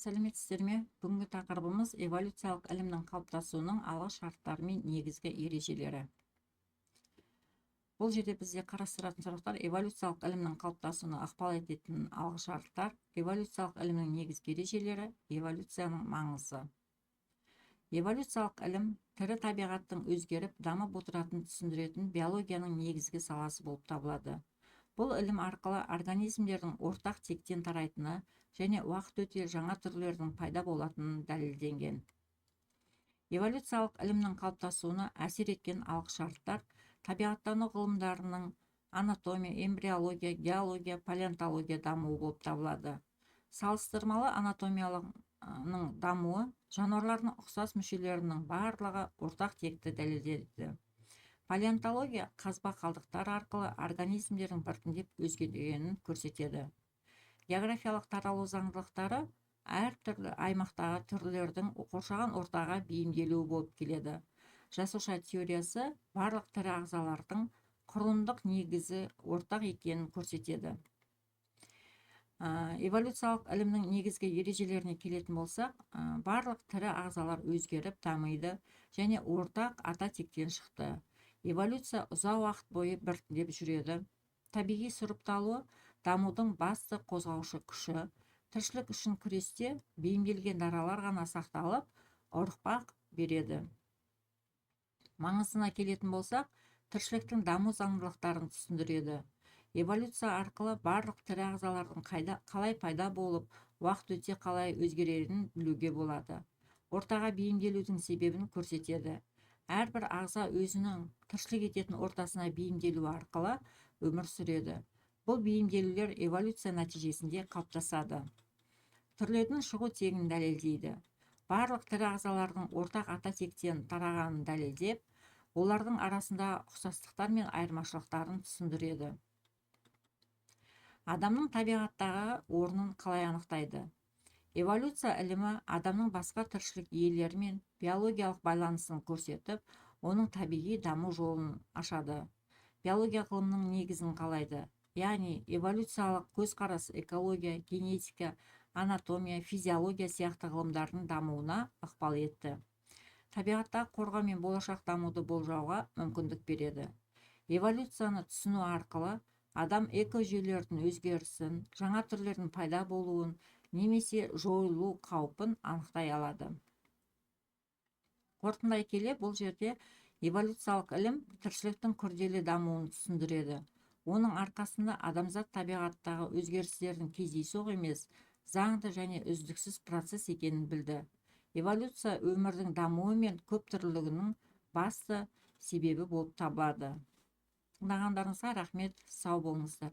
сәлеметсіздер ме? Бүгінгі тақырыбымыз эволюциялық ілімнің қалыптасуының алғы шарттары мен негізгі ережелері. Бұл жерде бізде қарастыратын сұрақтар: эволюциялық ілімнің қалыптасуына ықпал ететін алғы шарттар, эволюциялық ілімнің негізгі ережелері, эволюцияның маңызы. Эволюциялық ілім тірі табиғаттың өзгеріп, дамып отыратынын түсіндіретін биологияның негізгі саласы болып табылады. Бұл ілім арқылы организмдердің ортақ тектен тарайтыны және уақыт өте жаңа түрлердің пайда болатынын дәлелденген. Эволюциялық ілімнің қалыптасуына әсер еткен алғы шарттар табиғаттану ғылымдарының анатомия, эмбриология, геология, палеонтология дамуы болып табылады. Салыстырмалы анатомияның дамуы жануарлардың ұқсас мүшелерінің барлығы ортақ текті дәлелдеді. Палеонтология қазба қалдықтар арқылы организмдердің біртіндеп өзгергенін көрсетеді. Географиялық таралу заңдылықтары әртүрлі аймақтағы түрлердің қоршаған ортаға бейімделуі болып келеді. Жасуша теориясы барлық тірі ағзалардың құрылымдық негізі ортақ екенін көрсетеді. Эволюциялық ілімнің негізгі ережелеріне келетін болсақ, барлық тірі ағзалар өзгеріп, дамиды және ортақ ата тектен шықты. Эволюция ұзақ уақыт бойы біртіндеп жүреді. Табиғи сұрыпталуы дамудың басты қозғаушы күші. Тіршілік үшін күресте бейімделген даралар ғана сақталып, ұрпақ береді. Маңызына келетін болсақ, тіршіліктің даму заңдылықтарын түсіндіреді. Эволюция арқылы барлық тірі ағзалардың қалай пайда болып, уақыт өте қалай өзгерерін білуге болады. Ортаға бейімделудің себебін көрсетеді. Әрбір ағза өзінің тіршілік ететін ортасына бейімделу арқылы өмір сүреді. Бұл бейімделулер эволюция нәтижесінде қалыптасады. Түрлердің шығу тегін дәлелдейді. Барлық тірі ағзалардың ортақ ата тектен тарағанын дәлелдеп, олардың арасында ұқсастықтар мен айырмашылықтарын түсіндіреді. Адамның табиғаттағы орнын қалай анықтайды? Эволюция ілімі адамның басқа тіршілік иелерімен биологиялық байланысын көрсетіп, оның табиғи даму жолын ашады. Биология ғылымның негізін қалайды, яғни эволюциялық көзқарас экология, генетика, анатомия, физиология сияқты ғылымдардың дамуына ықпал етті. Табиғаттағы қорғау мен болашақ дамуды болжауға мүмкіндік береді. Эволюцияны түсіну арқылы адам экожүйелердің өзгерісін, жаңа түрлердің пайда болуын немесе жойылу қаупін анықтай алады. Қорытындай келе, бұл жерде эволюциялық ілім тіршіліктің күрделі дамуын түсіндіреді. Оның арқасында адамзат табиғаттағы өзгерістердің кездейсоқ емес, заңды және үздіксіз процесс екенін білді. Эволюция өмірдің дамуы мен көп түрлілігінің басты себебі болып табылады. Тыңдағандарыңызға рахмет, сау болыңыздар.